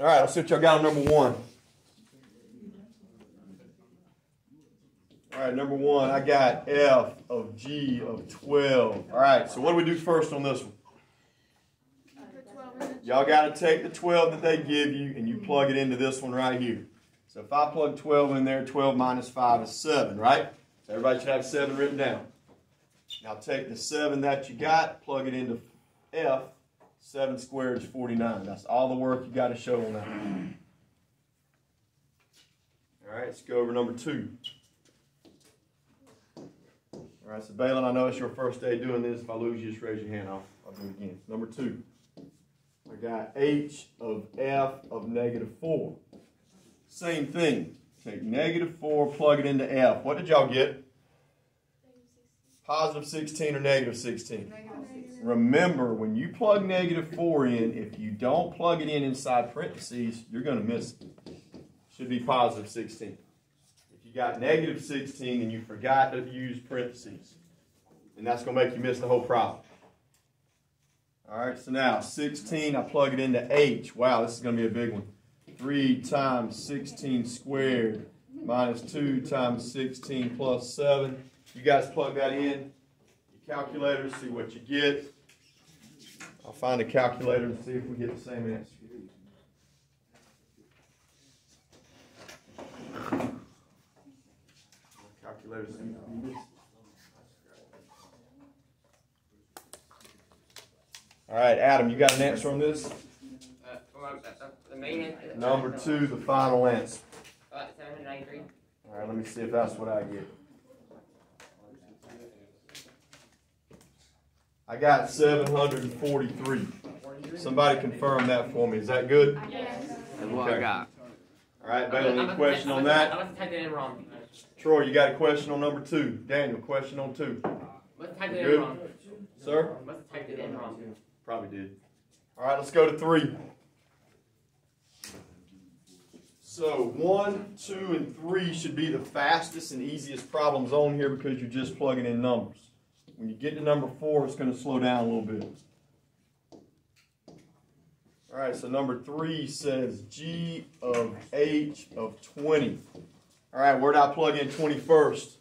All right, let's see what y'all got on number 1. All right, number 1, I got f of g of 12. All right, so what do we do first on this one? Y'all got to take the 12 that they give you and you plug it into this one right here. So if I plug 12 in there, 12 minus 5 is 7, right? So everybody should have 7 written down. Now take the 7 that you got, plug it into f. 7 squared is 49. That's all the work you got to show on that. All right, let's go over number 2. All right, so Balin, I know it's your first day doing this. If I lose you, just raise your hand. I'll do it again. Number 2. I got h of f of -4. Same thing. Take -4, plug it into f. What did y'all get? Positive 16 or negative 16? Remember, when you plug -4 in, if you don't plug it in inside parentheses, you're going to miss it. Should be positive 16. If you got negative 16 and you forgot to use parentheses, and that's going to make you miss the whole problem. All right, so now 16, I plug it into h. Wow, this is going to be a big one. 3 times 16 squared minus 2 times 16 plus 7. You guys plug that in. Your calculator, see what you get. I'll find a calculator and see if we get the same answer. Calculator, see if we missed. All right, Adam, you got an answer on this? The main answer. Number 2, the final answer. 793. All right, let me see if that's what I get. I got 743. Somebody confirm that for me. Is that good? Yes. That's what I got. All right, Bailey, any question on that? I must have typed it in wrong. Troy, you got a question on number 2. Daniel, question on 2. Must have typed it Good? in wrong. Sir? Must have typed it in wrong. Probably did. All right, let's go to 3. So 1, 2, and 3 should be the fastest and easiest problems on here because you're just plugging in numbers. When you get to number 4, it's going to slow down a little bit. All right, so number 3 says g of h of 20. All right, where did I plug in 20 first?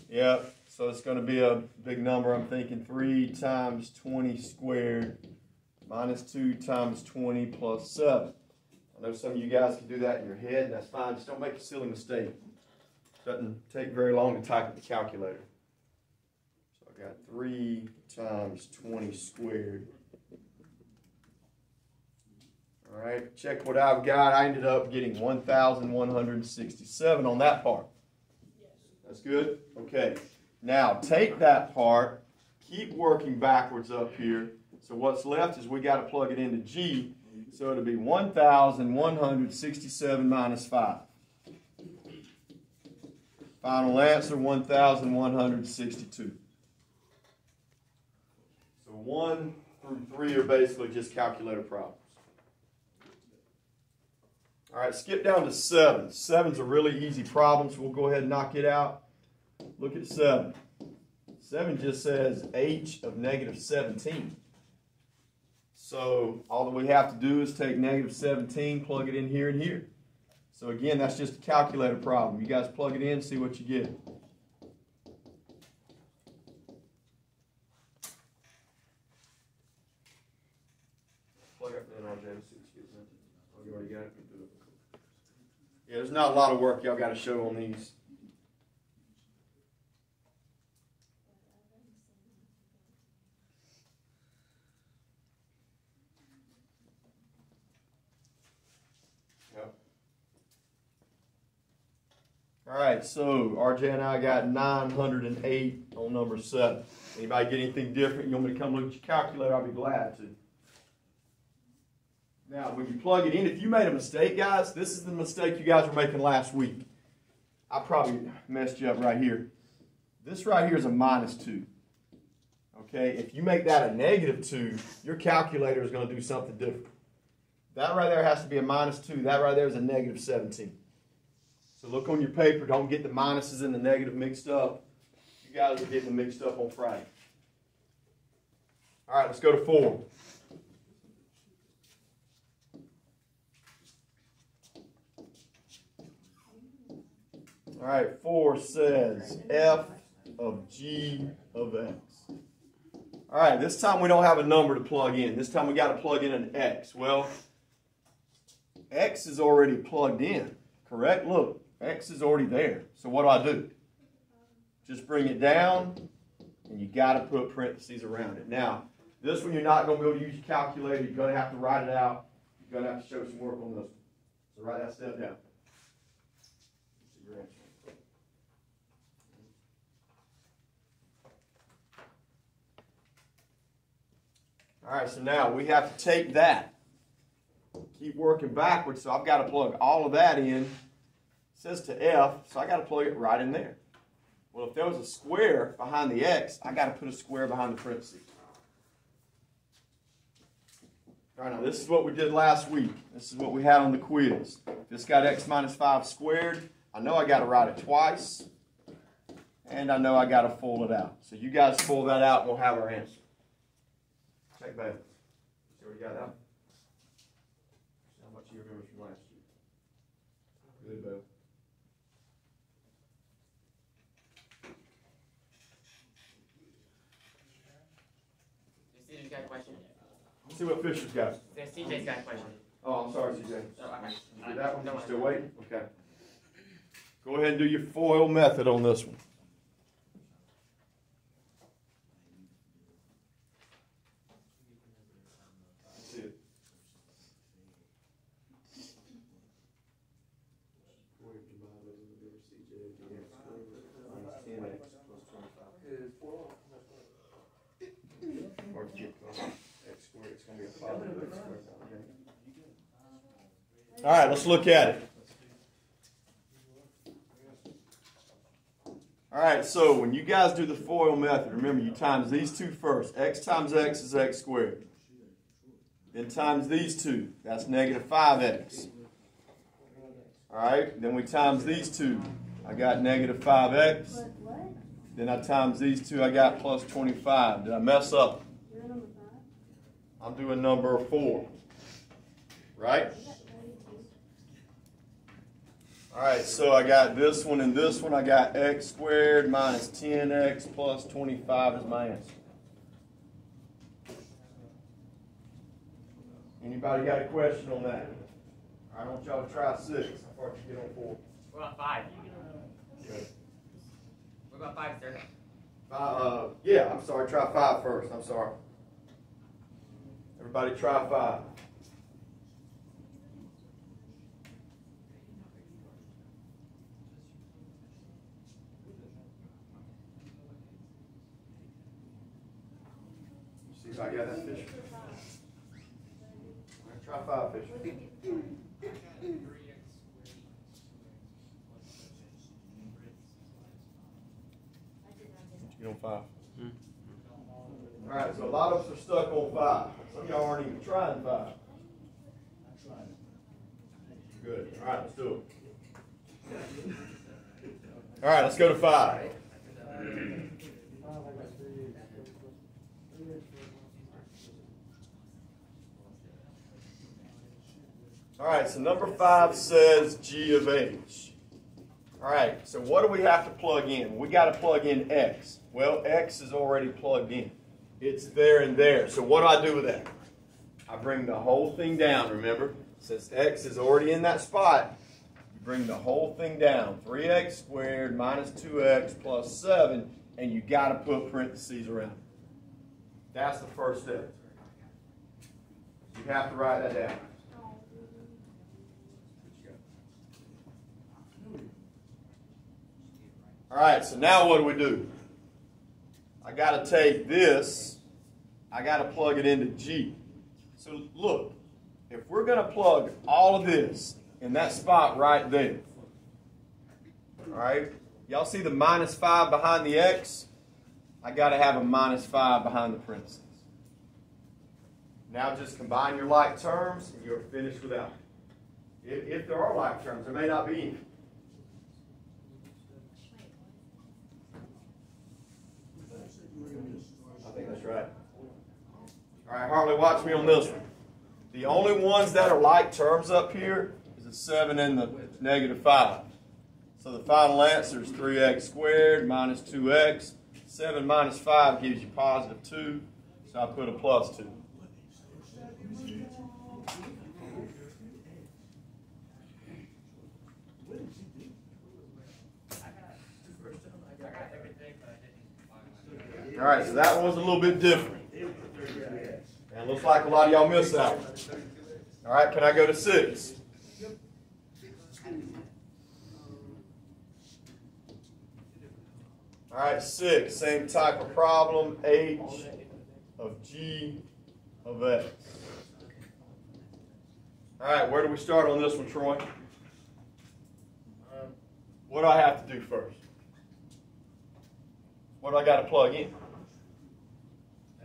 Yep, so it's going to be a big number. I'm thinking 3 times 20 squared minus 2 times 20 plus 7. I know some of you guys can do that in your head, and that's fine. Just don't make a silly mistake. It doesn't take very long to type at the calculator. So I got 3 times 20 squared. All right, check what I've got. I ended up getting 1,167 on that part. That's good? Okay. Now, take that part, keep working backwards up here. So what's left is we got to plug it into G. So it'll be 1,167 minus 5. Final answer, 1,162. So 1 through 3 are basically just calculator problems. All right, skip down to 7. 7's a really easy problem, so we'll go ahead and knock it out. Look at 7. 7 just says h of -17. So all that we have to do is take -17, plug it in here and here. So again, that's just a calculator problem. You guys plug it in, see what you get. Plug up in RJ, let's see what you get. Oh, you already got it? Yeah, there's not a lot of work y'all got to show on these. All right, so RJ and I got 908 on number 7. Anybody get anything different? You want me to come look at your calculator? I'll be glad to. Now, when you plug it in, if you made a mistake, guys, this is the mistake you guys were making last week. I probably messed you up right here. This right here is a -2. Okay, if you make that a -2, your calculator is going to do something different. That right there has to be a -2. That right there is a -17. So look on your paper. Don't get the minuses and the negative mixed up. You guys are getting them mixed up on Friday. All right, let's go to 4. All right, 4 says f of g of x. All right, this time we don't have a number to plug in. This time we got to plug in an x. Well, x is already plugged in, correct? Look, x is already there. So what do? Just bring it down, and you got to put parentheses around it. Now, this one you're not going to be able to use your calculator. You're going to have to write it out. You're going to have to show some work on this one. So write that step down. See your answer. All right, so now we have to take that. Keep working backwards, so I've got to plug all of that in. It says to f, so I got to plug it right in there. Well, if there was a square behind the x, I got to put a square behind the parentheses. All right, now this is what we did last week. This is what we had on the quiz. This got x minus 5 squared. I know I got to write it twice, and I know I got to full it out. So you guys full that out, and we'll have our answer. Check back. See what you got out? See how much you remember from last year. Good, Bo. CJ's got a question. Let's see what Fisher's got. CJ's got a question. Oh, I'm sorry, CJ. Oh, okay. You did that one? No, You still waiting? Okay. Go ahead and do your FOIL method on this one. That's it. All right, let's look at it. All right, so when you guys do the FOIL method, remember you times these two first. X times x is x squared. Then times these two. That's negative 5x. All right, then we times these two. I got negative 5x. Then I times these two. I got plus 25. Did I mess up? I'm doing number 4. Right? All right, so I got this one and this one. I got x squared minus 10x plus 25 is my answer. Anybody got a question on that? I want y'all to try 6. How far did you get on 4? What about 5? Good. What about 5, sir? Yeah, I'm sorry. Try 5 first. I'm sorry. Everybody try 5. See if I got that fish. Try 5 fish. You on 5? All right, so a lot of us are stuck on 5. Some of y'all aren't even trying 5. Good. All right, let's do it. All right, let's go to 5. All right, so number 5 says g of h. All right, so what do we have to plug in? We got to plug in x. Well, x is already plugged in. It's there and there. So what do I do with that? I bring the whole thing down, remember? Since x is already in that spot, you bring the whole thing down. 3x squared minus 2x plus 7, and you got to put parentheses around it. That's the first step. You have to write that down. All right, so now what do? I got to take this, I got to plug it into G. So look, if we're going to plug all of this in that spot right there, all right, y'all see the minus 5 behind the x? I got to have a minus 5 behind the parentheses. Now just combine your like terms and you're finished without it. If there are like terms, there may not be any. I think that's right. All right, Harley, watch me on this one. The only ones that are like terms up here is the 7 and the negative 5. So the final answer is 3x squared minus 2x. 7 minus 5 gives you positive 2. So I put a plus 2. All right, so that one was a little bit different. And it looks like a lot of y'all missed that one. All right, can I go to 6? All right, 6, same type of problem, h of g of x. All right, where do we start on this one, Troy? What do I have to do first? What do I got to plug in?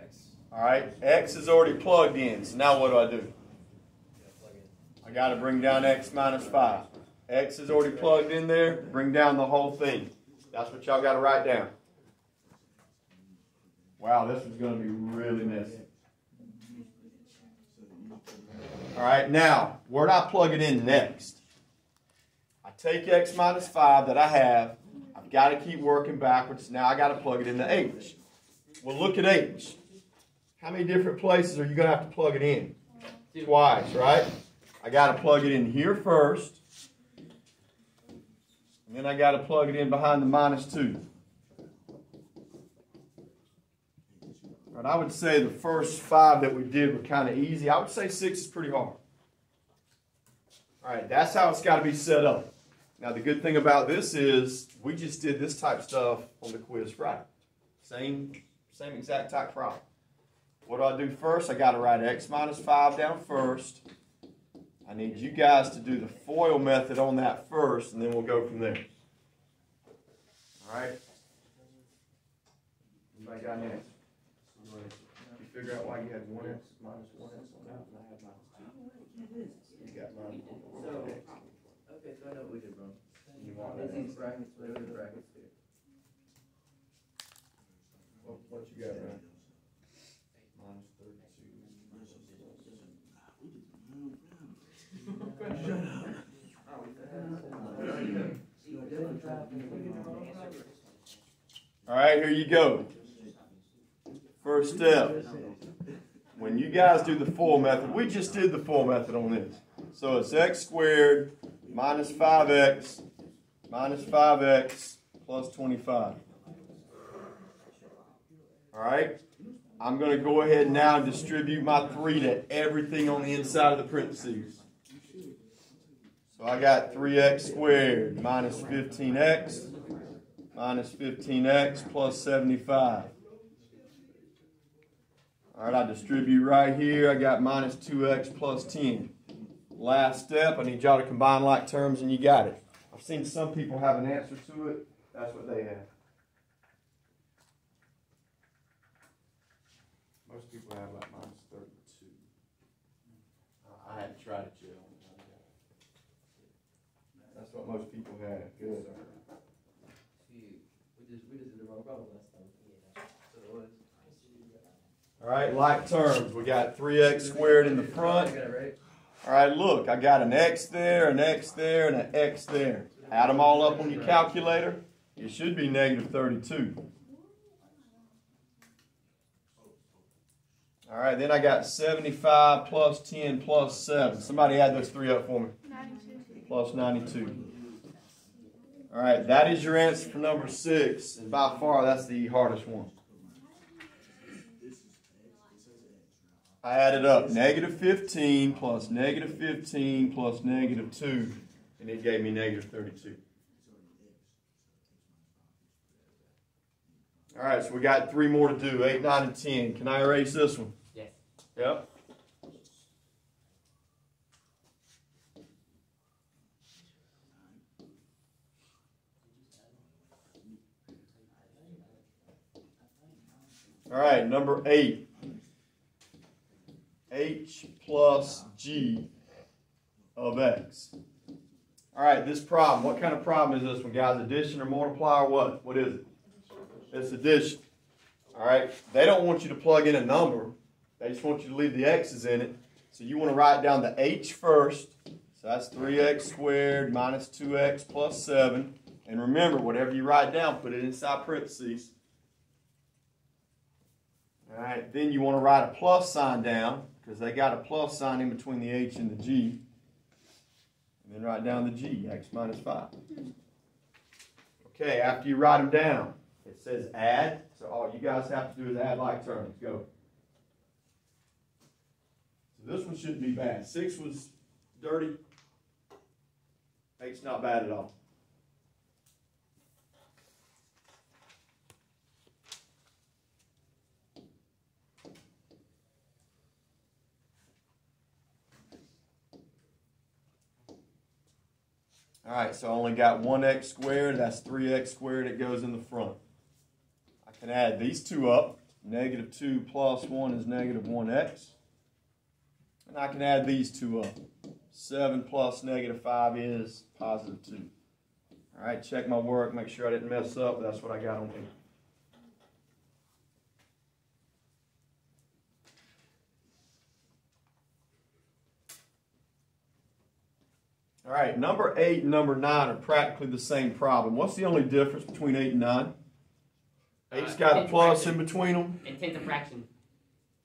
X. All right, x is already plugged in, so now what do I do? I got to bring down x minus 5. X is already plugged in there, bring down the whole thing. That's what y'all got to write down. Wow, this is going to be really messy. All right, now, where do I plug it in next? I take x minus 5 that I have. I've got to keep working backwards. Now I got to plug it into h. Well, look at h. How many different places are you going to have to plug it in? Twice, right? I got to plug it in here first. And then I got to plug it in behind the minus 2. Right, I would say the first 5 that we did were kind of easy. I would say 6 is pretty hard. All right, that's how it's got to be set up. Now, the good thing about this is we just did this type of stuff on the quiz Friday. Same exact type problem. What do I do first? I got to write x minus 5 down first. I need you guys to do the FOIL method on that first, and then we'll go from there. All right? Anybody got an answer? You figure out why you had 1x minus 1x on that, and I had minus 2. You got minus 1. Okay, so I know what we did wrong. You want This that? is brackets, whatever the brackets do. What you got, Ryan? Minus 32. All right, here you go. First step. When you guys do the FOIL method, we just did the FOIL method on this. So it's x squared minus 5x plus 25. All right? I'm going to go ahead now and distribute my 3 to everything on the inside of the parentheses. So I got 3x squared minus 15x plus 75. All right, I distribute right here. I got minus 2x plus 10. Last step, I need y'all to combine like terms, and you got it. I've seen some people have an answer to it. That's what they have. Most people have like minus 32. I hadn't tried it yet. That's what most people have. Good. We just did the wrong problem last time. So it was. All right, like terms. We got 3x squared in the front. I got it right. All right, look, I got an x there, an x there, and an x there. Add them all up on your calculator. It should be negative 32. All right, then I got 75 plus 10 plus 7. Somebody add those 3 up for me. 92. Plus 92. All right, that is your answer for number 6. And by far, that's the hardest one. I added up negative 15 plus negative 15 plus negative 2, and it gave me negative 32. All right, so we got 3 more to do, 8, 9, and 10. Can I erase this one? Yes. Yep. All right, number 8. H plus G of X. All right, this problem. What kind of problem is this one, guys? Addition or multiply or what? What is it? It's addition. All right, they don't want you to plug in a number. They just want you to leave the x's in it. So you want to write down the h first. So that's 3x squared minus 2x plus 7 And remember, whatever you write down, put it inside parentheses. All right, then you want to write a plus sign down because they got a plus sign in between the h and the g. And then write down the g, x minus 5. Okay, after you write them down, it says add. So all you guys have to do is add like terms. Go. So this one shouldn't be bad. 6 was dirty. 8's not bad at all. All right, so I only got 1x squared. That's 3x squared. It goes in the front. I can add these two up. Negative 2 plus 1 is negative 1x. And I can add these two up. 7 plus negative 5 is positive 2. All right, check my work. Make sure I didn't mess up. That's what I got on here. All right, number 8 and number 9 are practically the same problem. What's the only difference between 8 and 9? 8's got a plus in between them. And 10's a fraction.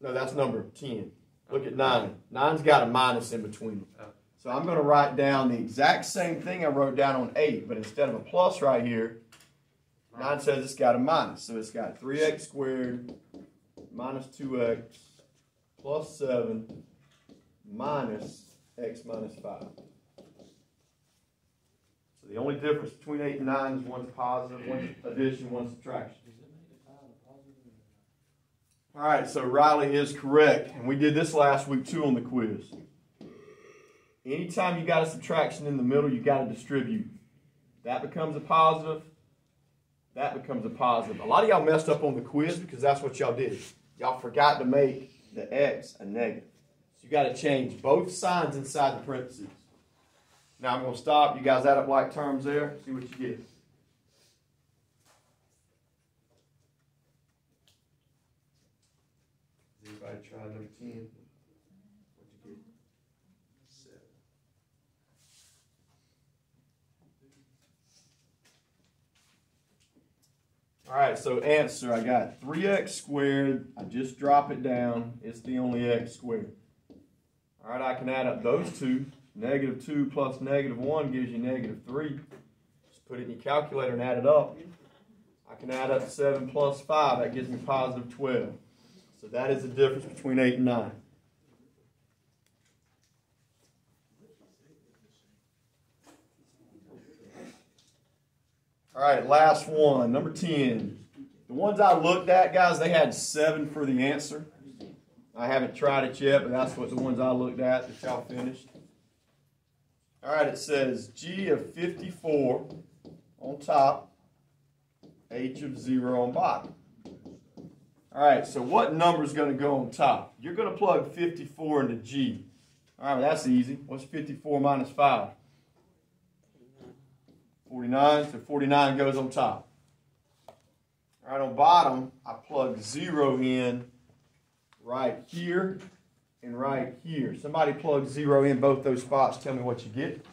No, that's number 10. Look at 9. 9's got a minus in between them. So I'm going to write down the exact same thing I wrote down on 8, but instead of a plus right here, 9 says it's got a minus. So it's got 3x squared minus 2x plus 7 minus x minus 5. The only difference between 8 and 9 is one's positive, one's addition, one's subtraction. All right, so Riley is correct. And we did this last week too on the quiz. Anytime you got a subtraction in the middle, you got to distribute. That becomes a positive. That becomes a positive. A lot of y'all messed up on the quiz because that's what y'all did. Y'all forgot to make the x a negative. So you got to change both signs inside the parentheses. Now I'm going to stop. You guys add up like terms there. See what you get. Everybody try number 10. What'd you get? 7. All right, so answer. I got 3x squared. I just drop it down. It's the only x squared. All right, I can add up those two. Negative 2 plus negative 1 gives you negative 3. Just put it in your calculator and add it up. I can add up 7 plus 5. That gives me positive 12. So that is the difference between 8 and 9. All right, last one, number 10. The ones I looked at, guys, they had 7 for the answer. I haven't tried it yet, but that's what the ones I looked at that y'all finished. All right, it says G of 54 on top, H of 0 on bottom. All right, so what number is going to go on top? You're going to plug 54 into G. All right, well, that's easy. What's 54 minus 5? 49, so 49 goes on top. All right, on bottom, I plug 0 in right here and right here. Somebody plug 0 in both those spots. Tell me what you get.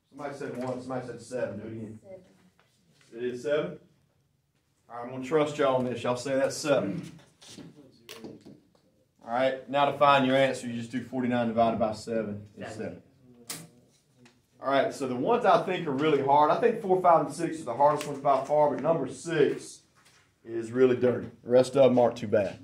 Somebody said 1. Somebody said 7. Do it again. 7. It is 7? All right, I'm going to trust y'all on this. Y'all say that's 7. All right, now to find your answer, you just do 49 divided by 7 is 7. All right, so the ones I think are really hard, I think 4, 5, and 6 are the hardest ones by far, but number 6 is really dirty. The rest of them aren't too bad.